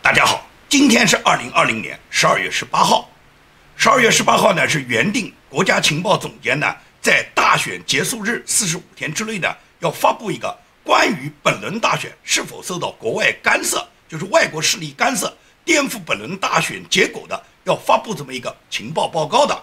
大家好，今天是2020年12月18号。12月18号呢是原定国家情报总监呢在大选结束日45天之内呢要发布一个关于本轮大选是否受到国外干涉，就是外国势力干涉颠覆本轮大选结果的，要发布这么一个情报报告的。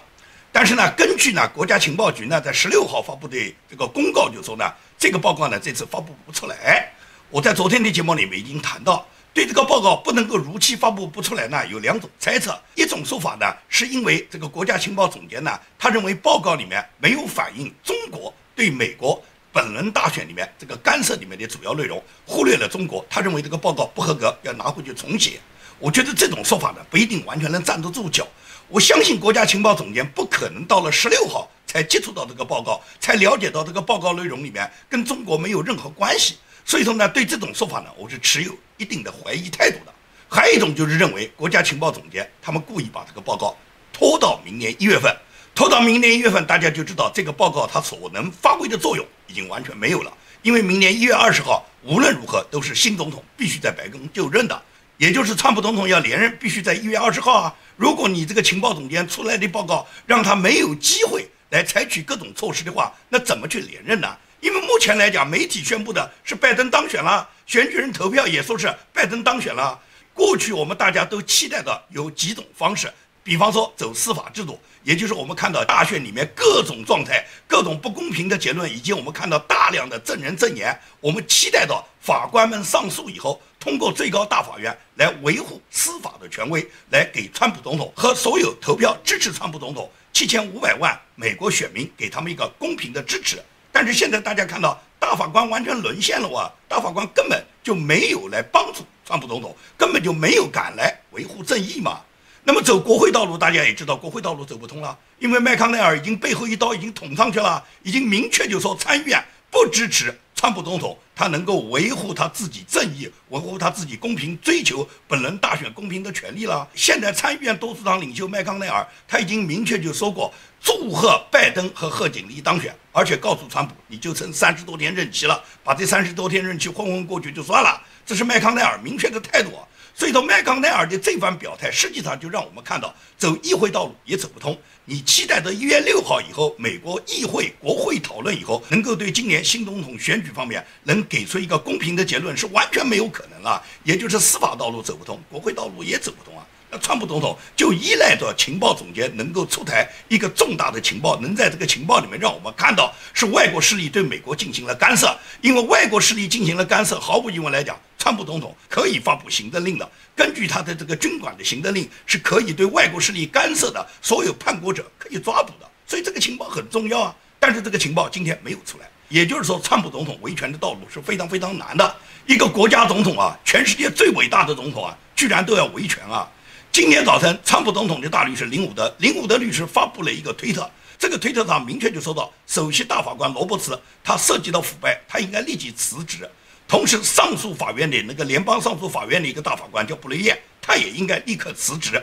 但是呢，根据呢国家情报局呢在16号发布的这个公告就说呢，这个报告呢这次发布不出来。我在昨天的节目里面已经谈到，对这个报告不能够如期发布不出来呢，有两种猜测。一种说法呢，是因为这个国家情报总监呢，他认为报告里面没有反映中国对美国本轮大选里面这个干涉里面的主要内容，忽略了中国，他认为这个报告不合格，要拿回去重写。我觉得这种说法呢，不一定完全能站得住脚。我相信国家情报总监不可能到了16号才接触到这个报告，才了解到这个报告内容里面跟中国没有任何关系。所以说呢，对这种说法呢，我是持有一定的怀疑态度的。还有一种就是认为国家情报总监他们故意把这个报告拖到明年1月份，拖到明年1月份，大家就知道这个报告它所能发挥的作用已经完全没有了。因为明年1月20号无论如何都是新总统必须在白宫就任的，也就是川普总统要连任必须在1月20号啊。如果你这个情报总监出来的报告让他没有机会来采取各种措施的话，那怎么去连任呢？因为目前来讲，媒体宣布的是拜登当选了，选举人投票也说是拜登当选了。过去我们大家都期待的有几种方式，比方说走司法制度，也就是我们看到大选里面各种状态、各种不公平的结论，以及我们看到大量的证人证言，我们期待到法官们上诉以后，通过最高大法院来维护司法的权威，来给川普总统和所有投票支持川普总统7500万美国选民给他们一个公平的支持。但是现在大家看到大法官完全沦陷了啊！大法官根本就没有来帮助川普总统，根本就没有敢来维护正义嘛。那么走国会道路，大家也知道国会道路走不通了，因为麦康奈尔已经背后一刀已经捅上去了，已经明确就说参议院不支持川普总统，他能够维护他自己正义，维护他自己公平，追求本轮大选公平的权利了。现在参议院多数党领袖麦康奈尔他已经明确就说过，祝贺拜登和贺锦丽当选，而且告诉川普，你就剩30多天任期了，把这30多天任期混混过去就算了。这是麦康奈尔明确的态度啊。所以说麦康奈尔的这番表态，实际上就让我们看到走议会道路也走不通。你期待着1月6号以后，美国议会、国会讨论以后，能够对今年新总统选举方面能给出一个公平的结论，是完全没有可能了。也就是司法道路走不通，国会道路也走不通啊。那川普总统就依赖着情报总监能够出台一个重大的情报，能在这个情报里面让我们看到是外国势力对美国进行了干涉。因为外国势力进行了干涉，毫无疑问来讲，川普总统可以发布行政令的，根据他的这个军管的行政令，是可以对外国势力干涉的所有叛国者可以抓捕的。所以这个情报很重要啊。但是这个情报今天没有出来，也就是说川普总统维权的道路是非常非常难的。一个国家总统啊，全世界最伟大的总统啊，居然都要维权啊。今天早晨，川普总统的大律师林伍德律师发布了一个推特，这个推特上明确就说到，首席大法官罗伯茨他涉及到腐败，他应该立即辞职。同时，上诉法院的那个联邦上诉法院的一个大法官叫布雷耶，他也应该立刻辞职。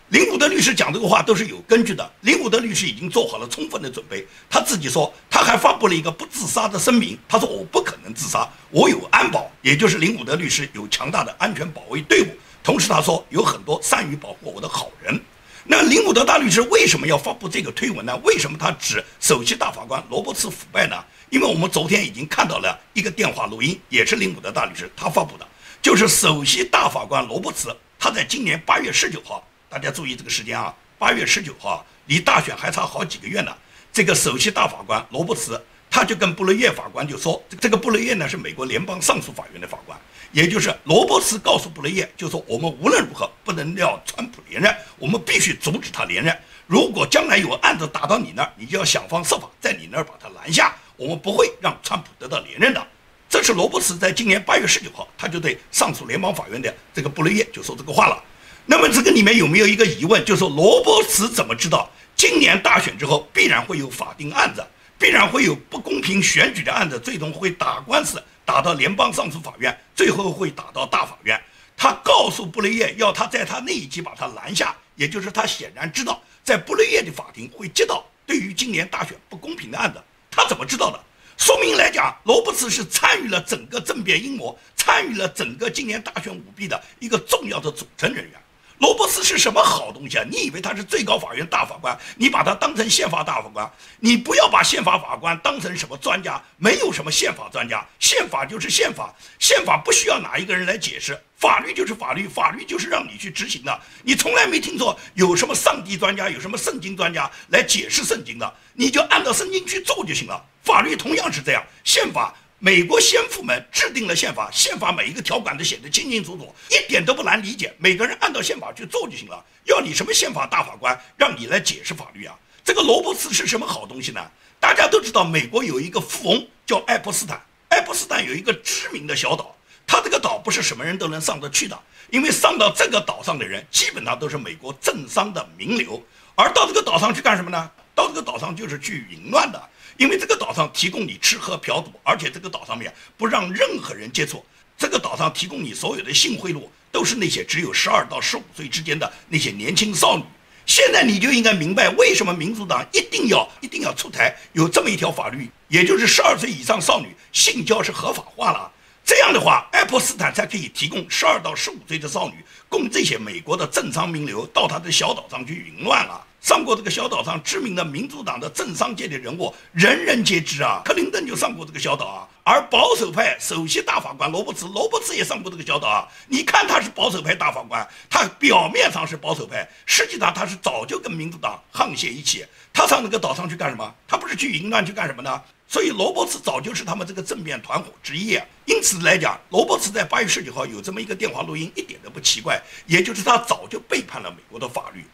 林伍德律师讲这个话都是有根据的，林伍德律师已经做好了充分的准备。他自己说，他还发布了一个不自杀的声明，他说我不可能自杀，我有安保，也就是林伍德律师有强大的安全保卫队伍。同时他说有很多善于保护我的好人。那林伍德大律师为什么要发布这个推文呢？为什么他指首席大法官罗伯茨腐败呢？因为我们昨天已经看到了一个电话录音，也是林伍德大律师他发布的，就是首席大法官罗伯茨他在今年8月19号，大家注意这个时间啊，8月19号离大选还差好几个月呢。这个首席大法官罗伯茨他就跟布雷耶法官就说，这个布雷耶呢是美国联邦上诉法院的法官，也就是罗伯茨告诉布雷耶，就说我们无论如何不能让川普连任，我们必须阻止他连任。如果将来有案子打到你那儿，你就要想方设法在你那儿把他拦下，我们不会让川普得到连任的。这是罗伯茨在今年8月19号，他就对上诉联邦法院的这个布雷耶就说这个话了。那么这个里面有没有一个疑问，就是说罗伯茨怎么知道今年大选之后必然会有法定案子，必然会有不公平选举的案子，最终会打官司打到联邦上诉法院，最后会打到大法院。他告诉布雷耶要他在他那一级把他拦下，也就是他显然知道在布雷耶的法庭会接到对于今年大选不公平的案子。他怎么知道的？说明来讲，罗伯茨是参与了整个政变阴谋，参与了整个今年大选舞弊的一个重要的组成人员。罗伯茨是什么好东西啊？你以为他是最高法院大法官？你把他当成宪法大法官，你不要把宪法法官当成什么专家，没有什么宪法专家，宪法就是宪法，宪法不需要哪一个人来解释，法律就是法律，法律就是让你去执行的。你从来没听说有什么上帝专家，有什么圣经专家来解释圣经的，你就按照圣经去做就行了。法律同样是这样，宪法。美国先父们制定了宪法，宪法每一个条款都写得清清楚楚，一点都不难理解，每个人按照宪法去做就行了。要你什么宪法大法官让你来解释法律啊？这个罗伯茨是什么好东西呢？大家都知道，美国有一个富翁叫爱泼斯坦，爱泼斯坦有一个知名的小岛，他这个岛不是什么人都能上得去的，因为上到这个岛上的人基本上都是美国政商的名流，而到这个岛上去干什么呢？到这个岛上就是去淫乱的。因为这个岛上提供你吃喝嫖赌，而且这个岛上面不让任何人接触，这个岛上提供你所有的性贿赂都是那些只有12到15岁之间的那些年轻少女。现在你就应该明白为什么民主党一定要出台有这么一条法律，也就是12岁以上少女性交是合法化了。这样的话，爱泼斯坦才可以提供12到15岁的少女供这些美国的政商名流到他的小岛上去淫乱了。上过这个小岛上知名的民主党的政商界的人物，人人皆知啊。克林顿就上过这个小岛啊，而保守派首席大法官罗伯茨也上过这个小岛啊。你看他是保守派大法官，他表面上是保守派，实际上他是早就跟民主党沆瀣一气。他上那个岛上去干什么？他不是去淫乱去干什么呢？所以罗伯茨早就是他们这个政变团伙之一啊。因此来讲，罗伯茨在8月19号有这么一个电话录音，一点都不奇怪，也就是他早就背叛了美国的法律。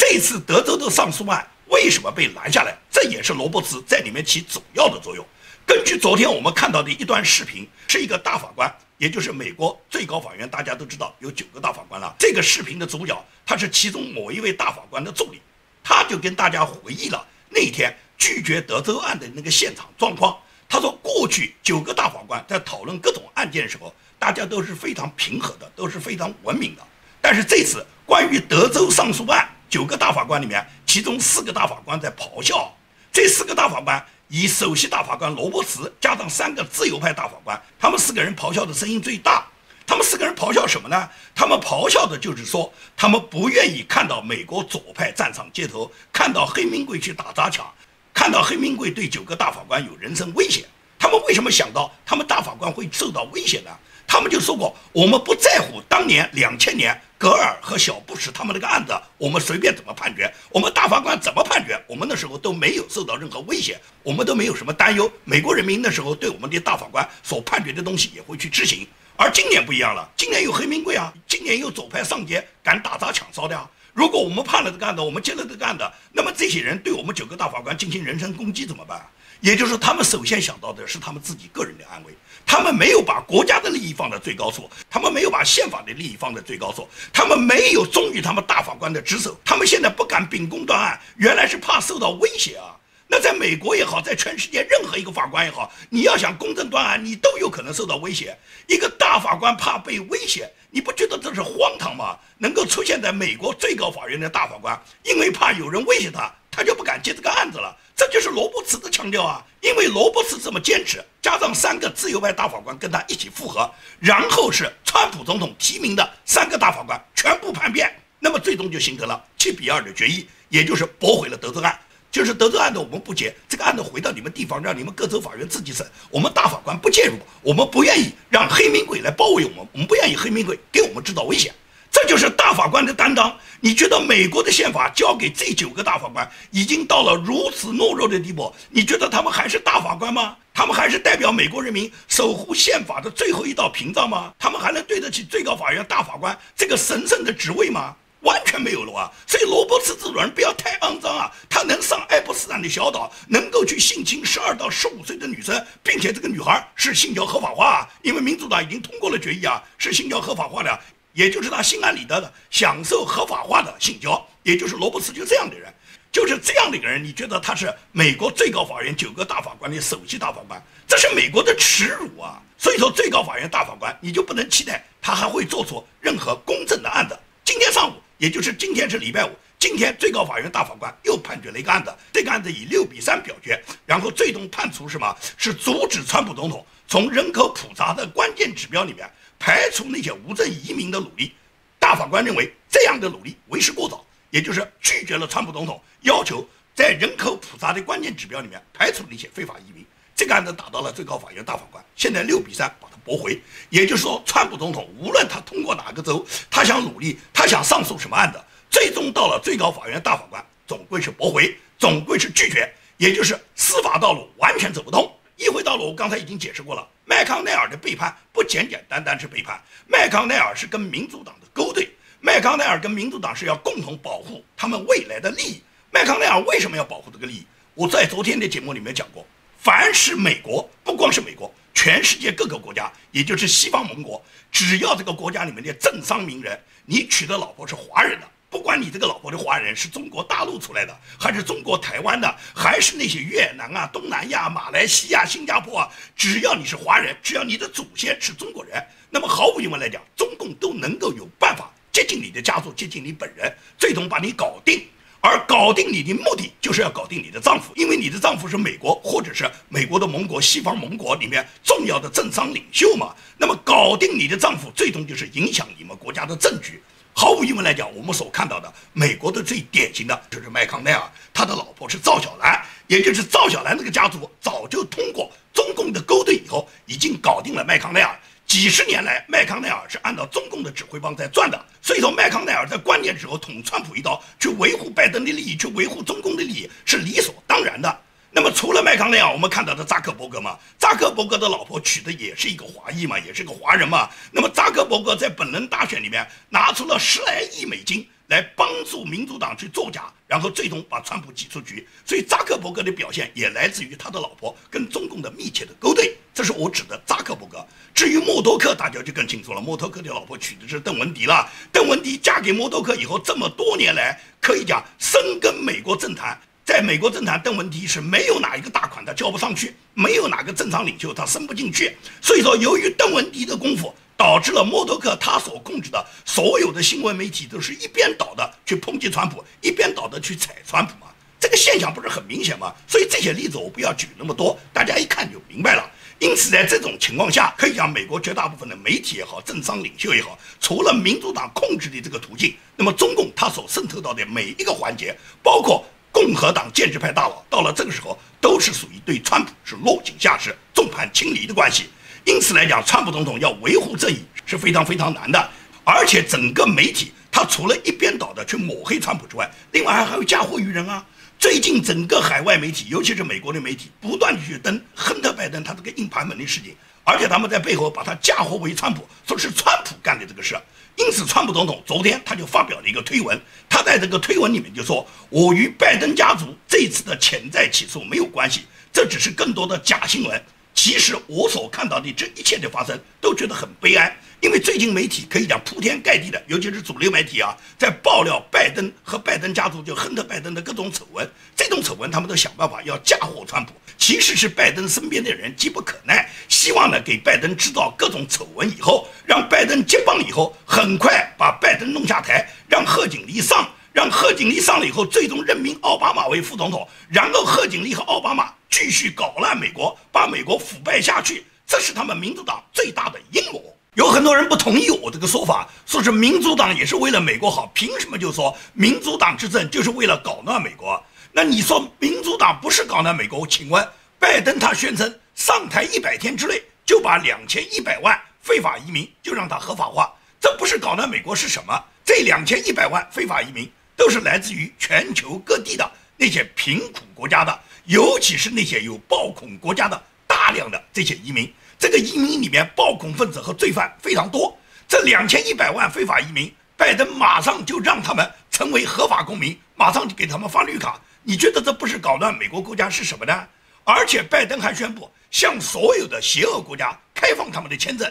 这次德州的上诉案为什么被拦下来？这也是罗伯茨在里面起主要的作用。根据昨天我们看到的一段视频，是一个大法官，也就是美国最高法院，大家都知道有9个大法官了。这个视频的主角，他是其中某一位大法官的助理，他就跟大家回忆了那天拒绝德州案的那个现场状况。他说，过去9个大法官在讨论各种案件的时候，大家都是非常平和的，都是非常文明的。但是这次关于德州上诉案，9个大法官里面，其中4个大法官在咆哮。这4个大法官以首席大法官罗伯茨加上3个自由派大法官，他们4个人咆哮的声音最大。他们4个人咆哮什么呢？他们咆哮的就是说，他们不愿意看到美国左派站上街头，看到黑名贵去打砸抢，看到黑名贵对9个大法官有人身威胁。他们为什么想到他们大法官会受到威胁呢？他们就说过，我们不在乎当年2000年格尔和小布什他们那个案子，我们随便怎么判决，我们大法官怎么判决，我们那时候都没有受到任何威胁，我们都没有什么担忧。美国人民那时候对我们的大法官所判决的东西也会去执行。而今年不一样了，今年有黑名贵啊，今年有左派上街敢打砸抢烧的啊。如果我们判了这个案子，我们接了这个案子，那么这些人对我们9个大法官进行人身攻击怎么办？也就是说，他们首先想到的是他们自己个人的安危，他们没有把国家的利益放在最高处，他们没有把宪法的利益放在最高处，他们没有忠于他们大法官的职守，他们现在不敢秉公断案，原来是怕受到威胁啊。那在美国也好，在全世界任何一个法官也好，你要想公正断案，你都有可能受到威胁。一个大法官怕被威胁，你不觉得这是荒唐吗？能够出现在美国最高法院的大法官，因为怕有人威胁他，他就不敢接这个案子了。这就是罗伯茨的强调啊，因为罗伯茨这么坚持，加上3个自由派大法官跟他一起复合，然后是川普总统提名的3个大法官全部叛变，那么最终就形成了7-2的决议，也就是驳回了德州案。就是德州案子我们不结，这个案子回到你们地方，让你们各州法院自己审，我们大法官不介入，我们不愿意让黑名贵来包围我们，我们不愿意黑名贵给我们制造危险。这就是大法官的担当。你觉得美国的宪法交给这9个大法官已经到了如此懦弱的地步，你觉得他们还是大法官吗？他们还是代表美国人民守护宪法的最后一道屏障吗？他们还能对得起最高法院大法官这个神圣的职位吗？完全没有了啊！所以罗伯茨这种人不要太肮脏啊！他能上爱泼斯坦的小岛，能够去性侵12到15岁的女生，并且这个女孩是性交合法化啊，因为民主党已经通过了决议啊，是性交合法化的，也就是他心安理得的享受合法化的性交，也就是罗伯茨就这样的人，就是这样的一个人，你觉得他是美国最高法院9个大法官的首席大法官，这是美国的耻辱啊！所以说，最高法院大法官你就不能期待他还会做出任何公正的案子。今天上午，也就是今天是礼拜5，今天最高法院大法官又判决了一个案子，这个案子以6-3表决，然后最终判处什么？是阻止川普总统从人口普查的关键指标里面排除那些无证移民的努力。大法官认为这样的努力为时过早，也就是拒绝了川普总统要求在人口普查的关键指标里面排除那些非法移民。这个案子打到了最高法院大法官，现在6-3把它驳回。也就是说，川普总统无论他通过哪个州，他想努力，他想上诉什么案子，最终到了最高法院大法官总归是驳回，总归是拒绝，也就是司法道路完全走不通。议会道路我刚才已经解释过了，麦康奈尔的背叛不简简单单是背叛，麦康奈尔是跟民主党的勾兑，麦康奈尔跟民主党是要共同保护他们未来的利益。麦康奈尔为什么要保护这个利益？我在昨天的节目里面讲过，凡是美国，不光是美国，全世界各个国家，也就是西方盟国，只要这个国家里面的政商名人，你娶的老婆是华人的，不管你这个老婆的华人是中国大陆出来的，还是中国台湾的，还是那些越南啊、东南亚、马来西亚、新加坡啊，只要你是华人，只要你的祖先是中国人，那么毫无疑问来讲，中共都能够有办法接近你的家族，接近你本人，最终把你搞定。而搞定你的目的就是要搞定你的丈夫，因为你的丈夫是美国或者是美国的盟国、西方盟国里面重要的政商领袖嘛。那么搞定你的丈夫，最终就是影响你们国家的政局。毫无疑问来讲，我们所看到的美国的最典型的就是麦康奈尔，他的老婆是赵小兰，也就是赵小兰这个家族早就通过中共的勾兑以后，已经搞定了麦康奈尔。几十年来，麦康奈尔是按照中共的指挥棒在转的，所以说麦康奈尔在关键时候捅川普一刀，去维护拜登的利益，去维护中共的利益，是理所当然的。那么除了麦康奈尔，我们看到的扎克伯格嘛，扎克伯格的老婆娶的也是一个华裔嘛，也是个华人嘛。那么扎克伯格在本轮大选里面拿出了10来亿美金来帮助民主党去作假，然后最终把川普挤出局。所以扎克伯格的表现也来自于他的老婆跟中共的密切的勾兑，这是我指的扎克伯格。至于默多克，大家就更清楚了，默多克的老婆娶的是邓文迪了。邓文迪嫁给默多克以后，这么多年来可以讲深耕美国政坛。在美国政坛，邓文迪是没有哪一个大款他交不上去，没有哪个政商领袖他升不进去。所以说，由于邓文迪的功夫，导致了默多克他所控制的所有的新闻媒体都是一边倒的去抨击川普，一边倒的去踩川普嘛。这个现象不是很明显吗？所以这些例子我不要举那么多，大家一看就明白了。因此，在这种情况下，可以讲美国绝大部分的媒体也好，政商领袖也好，除了民主党控制的这个途径，那么中共它所渗透到的每一个环节，包括共和党建制派大佬，到了这个时候都是属于对川普是落井下石、众叛亲离的关系。因此来讲，川普总统要维护正义是非常非常难的，而且整个媒体他除了一边倒的去抹黑川普之外，另外还会嫁祸于人啊。最近整个海外媒体，尤其是美国的媒体，不断地去登亨特拜登他这个硬盘门的事情，而且他们在背后把他嫁祸为川普，说是川普干的这个事。因此，川普总统昨天他就发表了一个推文，他在这个推文里面就说：“我与拜登家族这次的潜在起诉没有关系，这只是更多的假新闻。”其实我所看到的这一切的发生，都觉得很悲哀，因为最近媒体可以讲铺天盖地的，尤其是主流媒体啊，在爆料拜登和拜登家族就亨特拜登的各种丑闻。这种丑闻他们都想办法要嫁祸川普，其实是拜登身边的人急不可耐，希望呢给拜登制造各种丑闻，以后让拜登接棒以后，很快把拜登弄下台，让贺锦丽上。让贺锦丽上了以后，最终任命奥巴马为副总统，然后贺锦丽和奥巴马继续搞烂美国，把美国腐败下去，这是他们民主党最大的阴谋。有很多人不同意我这个说法，说是民主党也是为了美国好，凭什么就说民主党执政就是为了搞乱美国？那你说民主党不是搞乱美国？请问拜登他宣称上台100天之内就把2100万非法移民就让他合法化，这不是搞乱美国是什么？这2100万非法移民都是来自于全球各地的那些贫苦国家的，尤其是那些有暴恐国家的大量的这些移民。这个移民里面暴恐分子和罪犯非常多。这2100万非法移民，拜登马上就让他们成为合法公民，马上就给他们发绿卡。你觉得这不是搞乱美国国家是什么呢？而且拜登还宣布向所有的邪恶国家开放他们的签证，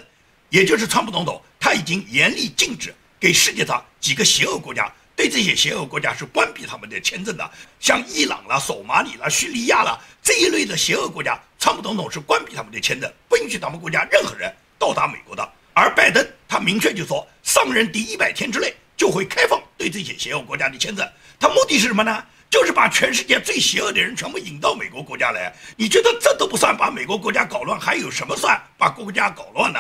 也就是川普总统他已经严厉禁止给世界上几个邪恶国家，对这些邪恶国家是关闭他们的签证的，像伊朗啦、索马里啦、叙利亚啦这一类的邪恶国家，川普总统是关闭他们的签证，不允许他们国家任何人到达美国的。而拜登他明确就说，上任第100天之内就会开放对这些邪恶国家的签证。他目的是什么呢？就是把全世界最邪恶的人全部引到美国国家来。你觉得这都不算把美国国家搞乱，还有什么算把国家搞乱呢？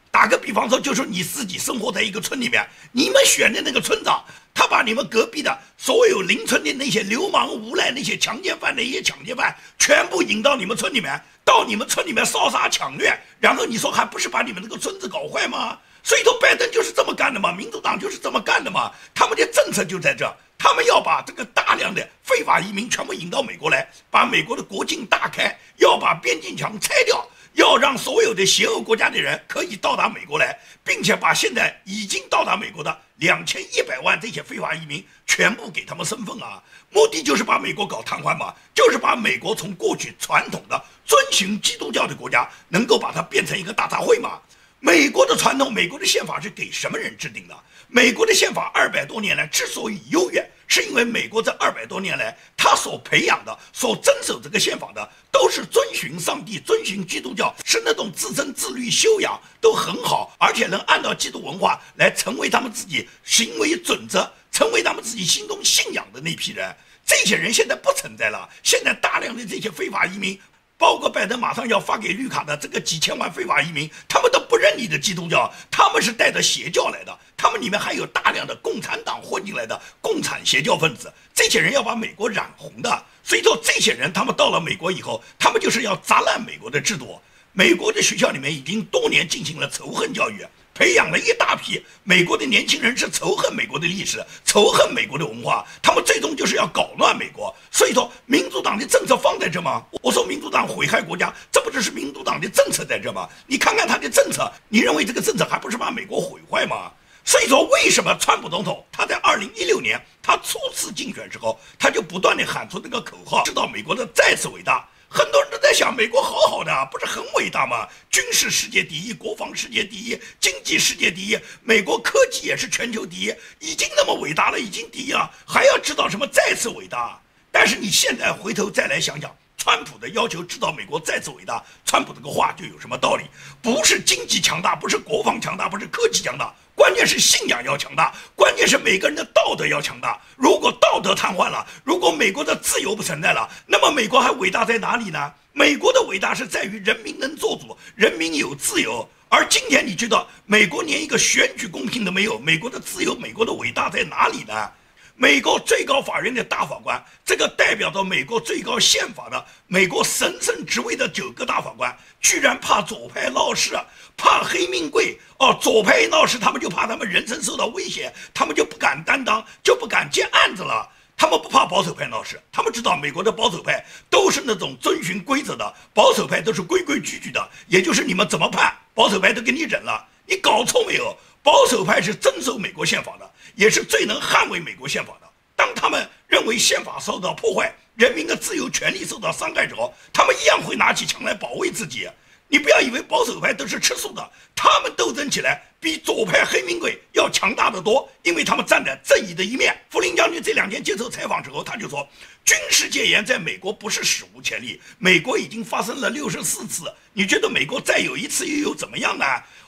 打个比方说，就是你自己生活在一个村里面，你们选的那个村长，他把你们隔壁的所有邻村的那些流氓无赖、那些强奸犯、那些抢劫犯，全部引到你们村里面，到你们村里面烧杀抢掠，然后你说还不是把你们那个村子搞坏吗？所以说拜登就是这么干的嘛，民主党就是这么干的嘛，他们的政策就在这，他们要把这个大量的非法移民全部引到美国来，把美国的国境大开，要把边境墙拆掉，要让所有的邪恶国家的人可以到达美国来，并且把现在已经到达美国的2100万这些非法移民全部给他们身份啊，目的就是把美国搞瘫痪嘛，就是把美国从过去传统的遵循基督教的国家，能够把它变成一个大杂烩嘛。美国的传统，美国的宪法是给什么人制定的？美国的宪法200多年来之所以优越，是因为美国这200多年来，他所培养的、所遵守这个宪法的，都是遵循上帝、遵循基督教，是那种自身自律修养都很好，而且能按照基督文化来成为他们自己行为准则，成为他们自己心中信仰的那批人。这些人现在不存在了，现在大量的这些非法移民，包括拜登马上要发给绿卡的这个几千万非法移民，他们都不认你的基督教，他们是带着邪教来的，他们里面还有大量的共产党混进来的共产邪教分子，这些人要把美国染红的。所以说这些人他们到了美国以后，他们就是要砸烂美国的制度。美国的学校里面已经多年进行了仇恨教育，培养了一大批美国的年轻人是仇恨美国的历史，仇恨美国的文化，他们最终就是要搞乱美国。所以说民主党的政策放在这吗？我说民主党毁害国家，这不就是民主党的政策在这吗？你看看他的政策，你认为这个政策还不是把美国毁坏吗？所以说为什么川普总统他在2016年他初次竞选时候，他就不断地喊出这个口号，知道美国的再次伟大。很多人都在想，美国好好的，不是很伟大吗？军事世界第一，国防世界第一，经济世界第一，美国科技也是全球第一，已经那么伟大了，已经第一了，还要知道什么再次伟大？但是你现在回头再来想想，川普的要求知道美国再次伟大，川普这个话就有什么道理？不是经济强大，不是国防强大，不是科技强大，关键是信仰要强大，关键是每个人的道德要强大。如果道德瘫痪了，如果美国的自由不存在了，那么美国还伟大在哪里呢？美国的伟大是在于人民能做主，人民有自由。而今天你觉得美国连一个选举公平都没有，美国的自由，美国的伟大在哪里呢？美国最高法院的大法官，这个代表着美国最高宪法的美国神圣职位的9个大法官，居然怕左派闹事，怕黑命贵哦，左派一闹事，他们就怕他们人身受到威胁，他们就不敢担当，就不敢接案子了。他们不怕保守派闹事，他们知道美国的保守派都是那种遵循规则的，保守派都是规规矩矩的，也就是你们怎么判，保守派都给你忍了。你搞错没有？保守派是遵守美国宪法的，也是最能捍卫美国宪法的。当他们认为宪法受到破坏，人民的自由权利受到伤害之后，他们一样会拿起枪来保卫自己。你不要以为保守派都是吃素的，他们斗争起来比左派黑命贵要强大得多，因为他们站在正义的一面。福林将军这2天接受采访之后，他就说，军事戒严在美国不是史无前例，美国已经发生了64次，你觉得美国再有一次又有怎么样呢？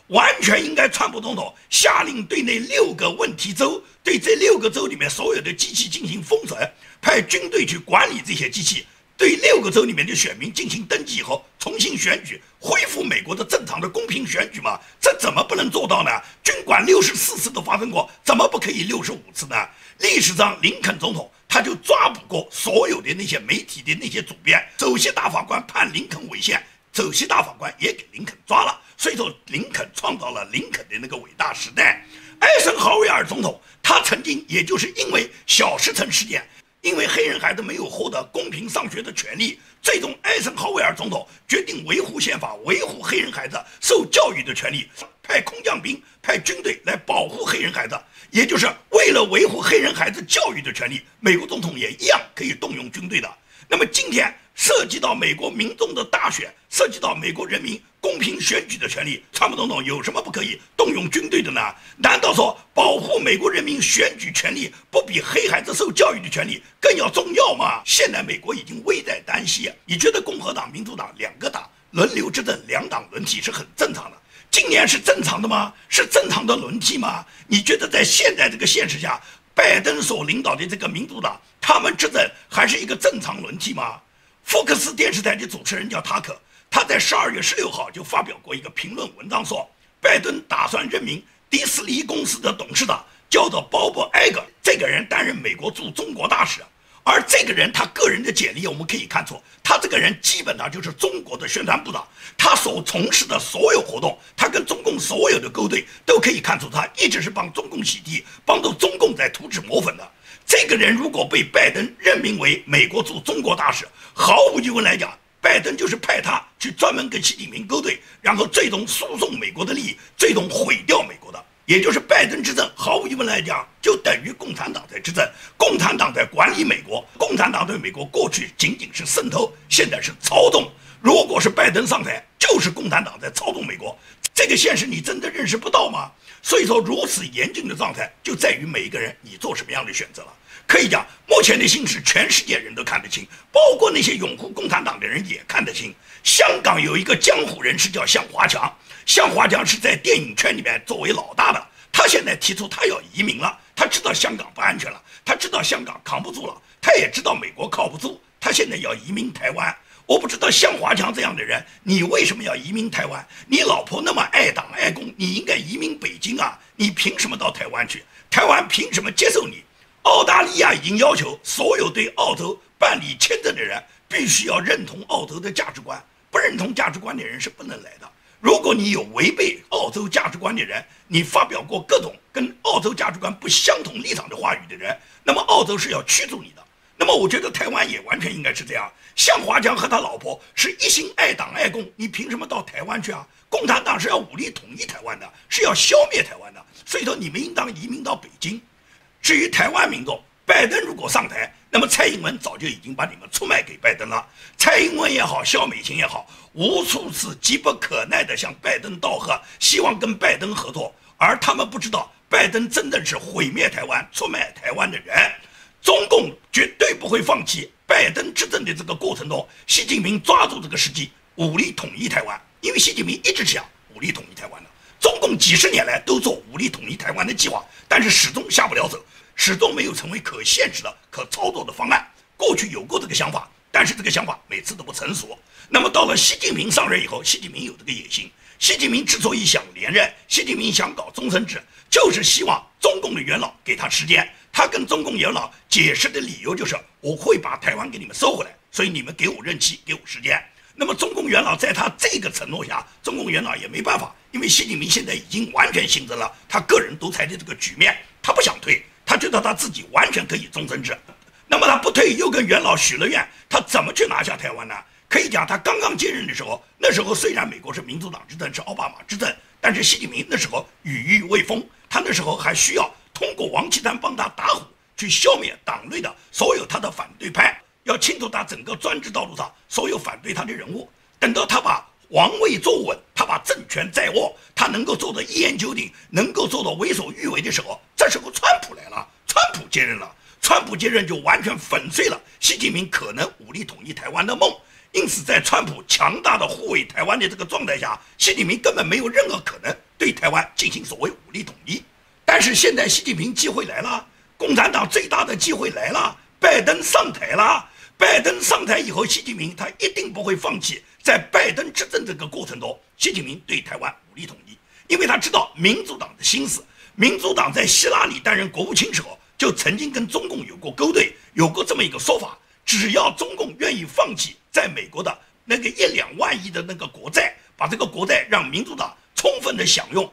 完全应该川普总统下令对那6个问题州，对这6个州里面所有的机器进行封存，派军队去管理这些机器，对6个州里面的选民进行登记以后重新选举，恢复美国的正常的公平选举嘛？这怎么不能做到呢？军管64次都发生过，怎么不可以65次呢？历史上林肯总统他就抓捕过所有的那些媒体的那些主编，首席大法官判林肯违宪，首席大法官也给林肯抓了。所以说林肯创造了林肯的那个伟大时代。艾森豪威尔总统他曾经也就是因为小石城事件，因为黑人孩子没有获得公平上学的权利，最终艾森豪威尔总统决定维护宪法，维护黑人孩子受教育的权利，派空降兵派军队来保护黑人孩子，也就是为了维护黑人孩子教育的权利，美国总统也一样可以动用军队的。那么今天涉及到美国民众的大选，涉及到美国人民公平选举的权利，川普总统有什么不可以动用军队的呢？难道说保护美国人民选举权利不比黑孩子受教育的权利更要重要吗？现在美国已经危在旦夕，你觉得共和党民主党2个党轮流执政，2党轮替是很正常的，今年是正常的吗？是正常的轮替吗？你觉得在现在这个现实下，拜登所领导的这个民主党，他们执政还是一个正常轮替吗？福克斯电视台的主持人叫塔克，他在12月16号就发表过一个评论文章说，拜登打算任命迪士尼公司的董事长叫做鲍勃·艾格，这个人担任美国驻中国大使。而这个人他个人的简历我们可以看出，他这个人基本上就是中国的宣传部长，他所从事的所有活动，他跟中共所有的勾兑，都可以看出他一直是帮中共洗地，帮助中共在涂脂抹粉的。这个人如果被拜登任命为美国驻中国大使，毫无疑问来讲，拜登就是派他去专门跟习近平勾兑，然后最终输送美国的利益，最终毁掉美国的。也就是拜登执政，毫无疑问来讲，就等于共产党在执政，共产党在管理美国，共产党对美国过去仅仅是渗透，现在是操纵。如果是拜登上台，就是共产党在操纵美国，这个现实你真的认识不到吗？所以说，如此严峻的状态，就在于每一个人你做什么样的选择了。可以讲，目前的形势，全世界人都看得清，包括那些拥护共产党的人也看得清。香港有一个江湖人士叫向华强。向华强是在电影圈里面作为老大的，他现在提出他要移民了，他知道香港不安全了，他知道香港扛不住了，他也知道美国靠不住，他现在要移民台湾。我不知道向华强这样的人，你为什么要移民台湾？你老婆那么爱党爱公，你应该移民北京啊，你凭什么到台湾去？台湾凭什么接受你？澳大利亚已经要求所有对澳洲办理签证的人必须要认同澳洲的价值观，不认同价值观的人是不能来的。如果你有违背澳洲价值观的人，你发表过各种跟澳洲价值观不相同立场的话语的人，那么澳洲是要驱逐你的。那么我觉得台湾也完全应该是这样。向华强和他老婆是一心爱党爱公，你凭什么到台湾去啊？共产党是要武力统一台湾的，是要消灭台湾的，所以说你们应当移民到北京。至于台湾民众，拜登如果上台，那么蔡英文早就已经把你们出卖给拜登了。蔡英文也好，萧美琴也好，无数次急不可耐地向拜登道贺，希望跟拜登合作，而他们不知道，拜登真的是毁灭台湾、出卖台湾的人。中共绝对不会放弃拜登执政的这个过程中，习近平抓住这个时机，武力统一台湾，因为习近平一直想武力统一台湾的。中共几十年来都做武力统一台湾的计划，但是始终下不了手，始终没有成为可现实的、可操作的方案。过去有过这个想法，但是这个想法每次都不成熟。那么到了习近平上任以后，习近平有这个野心。习近平之所以想连任，习近平想搞终身制，就是希望中共的元老给他时间。他跟中共元老解释的理由就是，我会把台湾给你们收回来，所以你们给我任期，给我时间。那么中共元老在他这个承诺下，中共元老也没办法，因为习近平现在已经完全信任了他个人独裁的这个局面，他不想退，他觉得他自己完全可以终身制。那么他不退，又跟元老许了愿，他怎么去拿下台湾呢？可以讲，他刚刚接任的时候，那时候虽然美国是民主党执政，是奥巴马执政，但是习近平那时候羽翼未丰，他那时候还需要通过王岐山帮他打虎，去消灭党内的所有他的反对派，要清除他整个专制道路上所有反对他的人物。等到他把王位坐稳，他把政权在握，他能够做到一言九鼎，能够做到为所欲为的时候，这时候川普来了，川普接任了，川普接任就完全粉碎了习近平可能武力统一台湾的梦。因此在川普强大的护卫台湾的这个状态下，习近平根本没有任何可能对台湾进行所谓武力统一。但是现在习近平机会来了，共产党最大的机会来了，拜登上台了。拜登上台以后，习近平他一定不会放弃在拜登执政这个过程中，习近平对台湾武力统一，因为他知道民主党的心思。民主党在希拉里担任国务卿时候，就曾经跟中共有过勾兑，有过这么一个说法，只要中共愿意放弃在美国的那个1、2万亿的那个国债，把这个国债让民主党充分的享用，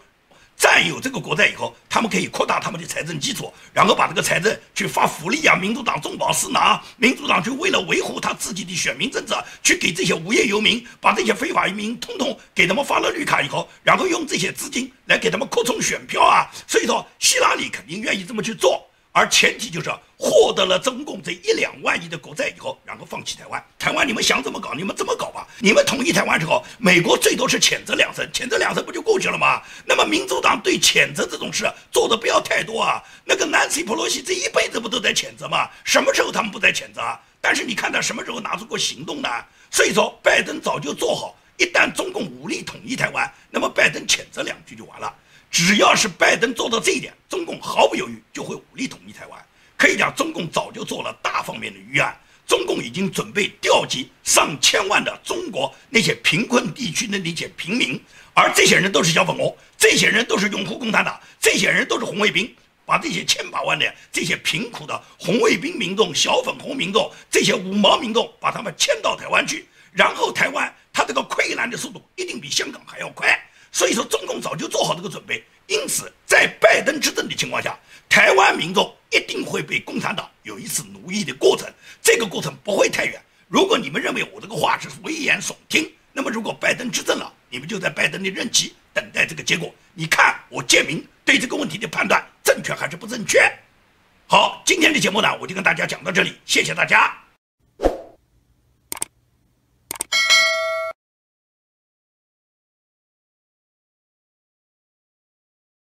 占有这个国债以后，他们可以扩大他们的财政基础，然后把这个财政去发福利啊，民主党中饱私囊，民主党就为了维护他自己的选民政策，去给这些无业游民，把这些非法移民通通给他们发了绿卡以后，然后用这些资金来给他们扩充选票啊。所以说希拉里肯定愿意这么去做，而前提就是获得了中共这1、2万亿的国债以后，然后放弃台湾。台湾你们想怎么搞你们怎么搞吧，你们统一台湾之后，美国最多是谴责2声，谴责2声不就过去了吗？那么民主党对谴责这种事做的不要太多啊。那个南希·佩洛西这一辈子不都在谴责吗？什么时候他们不在谴责啊？但是你看他什么时候拿出过行动呢？所以说拜登早就做好，一旦中共武力统一台湾，那么拜登谴责2句就完了。只要是拜登做到这一点，中共毫不犹豫就会武力统一台湾。可以讲，中共早就做了大方面的预案，中共已经准备调集上千万的中国那些贫困地区的那些平民，而这些人都是小粉红，这些人都是拥护共产党，这些人都是红卫兵，把这些千把万的这些贫苦的红卫兵民众、小粉红民众、这些五毛民众，把他们迁到台湾去，然后台湾它这个溃烂的速度一定比香港还要快。所以说，中共早就做好这个准备，因此在拜登执政的情况下，台湾民众一定会被共产党有一次奴役的过程，这个过程不会太远。如果你们认为我这个话是危言耸听，那么如果拜登执政了，你们就在拜登的任期等待这个结果。你看我建明对这个问题的判断正确还是不正确？好，今天的节目呢，我就跟大家讲到这里，谢谢大家。